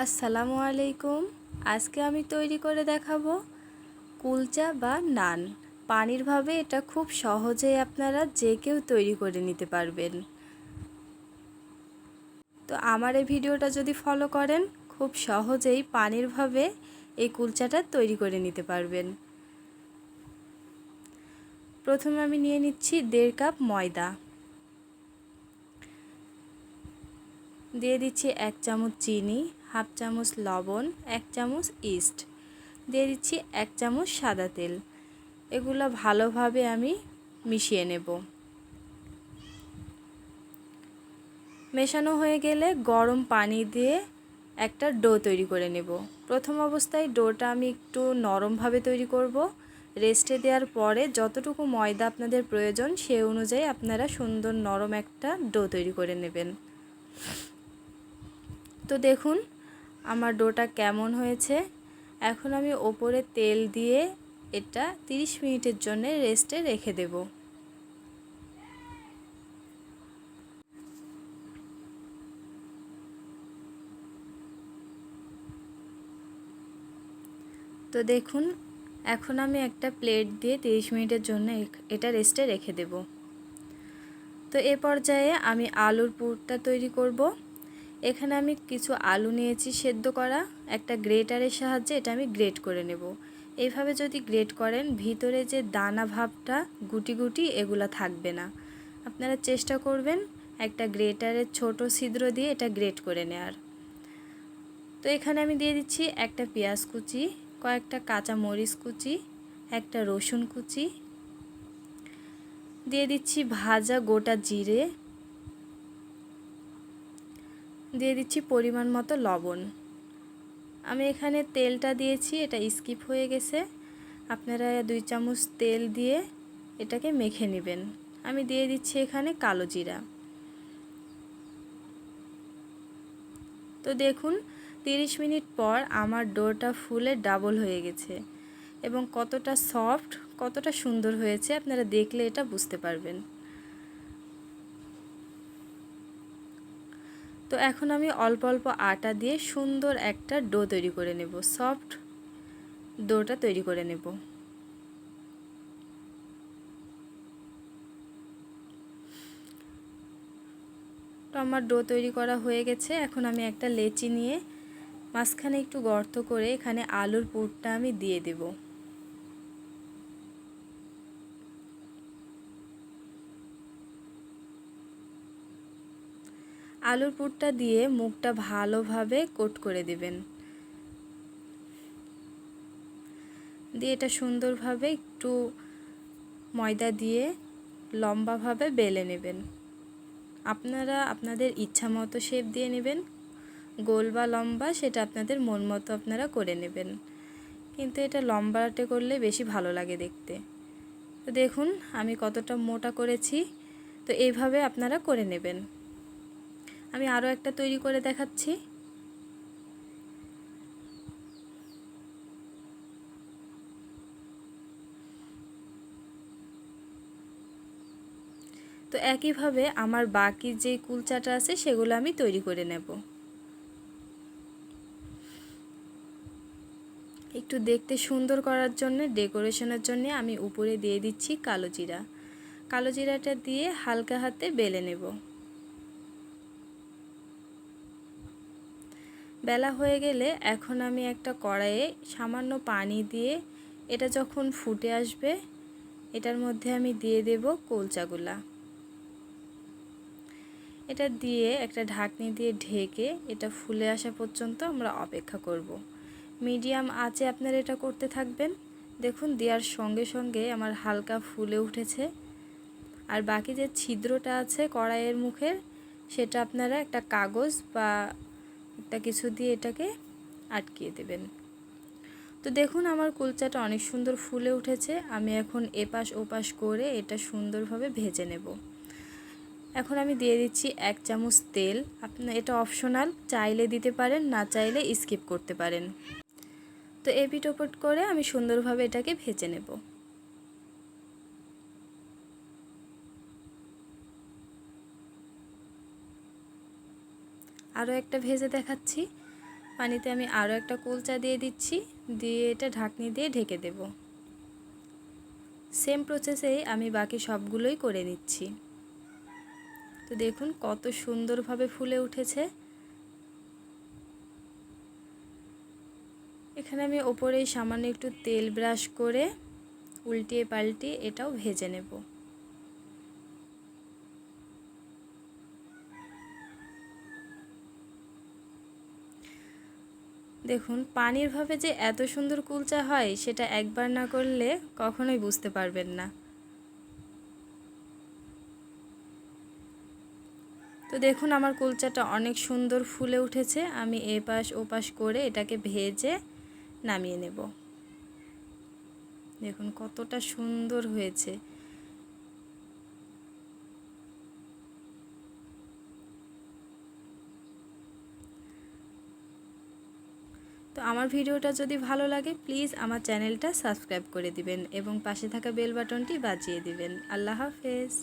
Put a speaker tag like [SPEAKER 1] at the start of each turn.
[SPEAKER 1] আসসালামু আলাইকুম। আজকে আমি তৈরি করে দেখাবো কুলচা বা নান। পানিরভাবে এটা খুব সহজেই আপনারা যে কেউ তৈরি করে নিতে পারবেন। তো আমার এই ভিডিওটা যদি ফলো করেন খুব সহজেই পানিরভাবে এই কুলচাটা তৈরি করে নিতে পারবেন। প্রথমে আমি নিয়ে নিচ্ছি 1.5 কাপ ময়দা, দিয়ে দিচ্ছি 1 চামচ চিনি, হাফ চামচ লবণ, 1 চামচ ইস্ট, দিয়ে দিচ্ছি 1 চামচ সাদা তেল। এগুলো ভালোভাবে আমি মিশিয়ে নেব। মেশানো হয়ে গেলে গরম পানি দিয়ে একটা ডো তৈরি করে নেব। প্রথম অবস্থায় ডোটা আমি একটু নরমভাবে তৈরি করব। রেস্টে দেওয়ার পরে যতটুকু ময়দা আপনাদের প্রয়োজন সেই অনুযায়ী আপনারা সুন্দর নরম একটা ডো তৈরি করে নেবেন। তো দেখুন আমার ডোটা কেমন হয়েছে। এখন আমি ওপরে তেল দিয়ে এটা 30 মিনিটের জন্য রেস্টে রেখে দেব। তো দেখুন এখন আমি একটা প্লেট দিয়ে 30 মিনিটের জন্য এটা রেস্টে রেখে দেব। তো এ পর্যায়ে আমি আলুর পুরটা তৈরি করব। এখানে আমি কিছু আলু নিয়েছি সেদ্ধ করা, একটা গ্রেটারের সাহায্যে এটা আমি গ্রেট করে নেব। এইভাবে যদি গ্রেট করেন ভিতরে যে দানা ভাবটা গুটি গুটি এগুলা থাকবে না। আপনারা চেষ্টা করবেন একটা গ্রেটারের ছোট ছিদ্র দিয়ে এটা গ্রেট করে নেওয়ার। তো এখানে আমি দিয়ে দিচ্ছি একটা পেঁয়াজ কুচি, কয়েকটা কাঁচা মরিচ কুচি, একটা রসুন কুচি, দিয়ে দিচ্ছি ভাজা গোটা জিরে, দিয়ে দিচ্ছি পরিমাণ মতো লবণ। আমি এখানে তেলটা দিয়েছি, এটা স্কিপ হয়ে গেছে। আপনারা 2 চামচ তেল দিয়ে এটাকে মেখে নেবেন। আমি দিয়ে দিচ্ছি এখানে কালো জিরা। তো দেখুন 30 মিনিট পর আমার ডোটা ফুলে ডাবল হয়ে গেছে এবং কতটা সফট, কতটা সুন্দর হয়েছে আপনারা দেখলে এটা বুঝতে পারবেন। তো এখন আমি অল্প অল্প আটা দিয়ে সুন্দর একটা ডো তৈরি করে নেব, সফট ডোটা তৈরি করে নেব। তো আমার ডো তৈরি করা হয়ে গেছে। এখন আমি একটা লেচি নিয়ে মাঝখানে একটু গর্ত করে এখানে আলুর পুরটা আমি দিয়ে দেব। আলুর পুরটা দিয়ে মুখটা ভালোভাবে কোট করে দেবেন, দিয়ে এটা সুন্দরভাবে একটু ময়দা দিয়ে লম্বাভাবে বেলে নেবেন। আপনারা আপনাদের ইচ্ছা মতো শেপ দিয়ে নেবেন, গোল বা লম্বা সেটা আপনাদের মন মতো আপনারা করে নেবেন, কিন্তু এটা লম্বাটে করলে বেশি ভালো লাগে দেখতে। তো দেখুন আমি কতটা মোটা করেছি। তো এইভাবে আপনারা করে নেবেন। আমি আরও একটা তৈরি করে দেখাচ্ছি। তো একইভাবে আমার বাকি যে কুলচাটা আছে সেগুলো আমি তৈরি করে নেব। একটু দেখতে সুন্দর করার জন্য, ডেকোরেশনের জন্য আমি উপরে দিয়ে দিচ্ছি কালো জিরা। কালো জিরাটা দিয়ে হালকা হাতে বেলে নেব। বেলা হয়ে গেলে এখন আমি একটা কড়াইয়ে সামান্য পানি দিয়ে এটা যখন ফুটে আসবে এটার মধ্যে আমি দিয়ে দেব কুলচাগুলা। এটা দিয়ে একটা ঢাকনি দিয়ে ঢেকে এটা ফুলে আসা পর্যন্ত আমরা অপেক্ষা করব। মিডিয়াম আঁচে আপনারা এটা করতে থাকবেন। দেখুন দেওয়ার সঙ্গে সঙ্গে আমার হালকা ফুলে উঠেছে। আর বাকি যে ছিদ্রটা আছে কড়াইয়ের মুখের সেটা আপনারা একটা কাগজ বা একটা কিছু দিয়ে এটাকে আটকিয়ে দেবেন। তো দেখুন আমার কুলচাটা অনেক সুন্দর ফুলে উঠেছে। আমি এখন এপাশ ওপাশ করে এটা সুন্দরভাবে ভেজে নেব। এখন আমি দিয়ে দিচ্ছি 1 চামচ তেল। আপনার এটা অপশনাল, চাইলে দিতে পারেন, না চাইলে স্কিপ করতে পারেন। তো এপিট ওপিট করে আমি সুন্দরভাবে এটাকে ভেজে নেব। আরও একটা ভেজে দেখাচ্ছি। পানিতে আমি আরও একটা কুলচা দিয়ে দিচ্ছি, দিয়ে এটা ঢাকনি দিয়ে ঢেকে দেব। সেম প্রসেসেই আমি বাকি সবগুলোই করে নিচ্ছি। তো দেখুন কত সুন্দরভাবে ফুলে উঠেছে। এখানে আমি ওপরেই সামান্য একটু তেল ব্রাশ করে উল্টিয়ে পাল্টিয়ে এটাও ভেজে নেব। দেখুন পানির ভাবে যে এত সুন্দর কুলচা হয় সেটা একবার না করলে কখনোই বুঝতে পারবেন না। তো দেখুন আমার কুলচাটা অনেক সুন্দর ফুলে উঠেছে। আমি এপাশ ওপাশ করে এটাকে ভেজে নামিয়ে নেব। দেখুন কতটা সুন্দর হয়েছে। তো আমার ভিডিওটা যদি ভালো লাগে প্লিজ আমার চ্যানেলটা সাবস্ক্রাইব করে দিবেন এবং পাশে থাকা বেল বাটনটি বাজিয়ে দিবেন। আল্লাহ হাফেজ।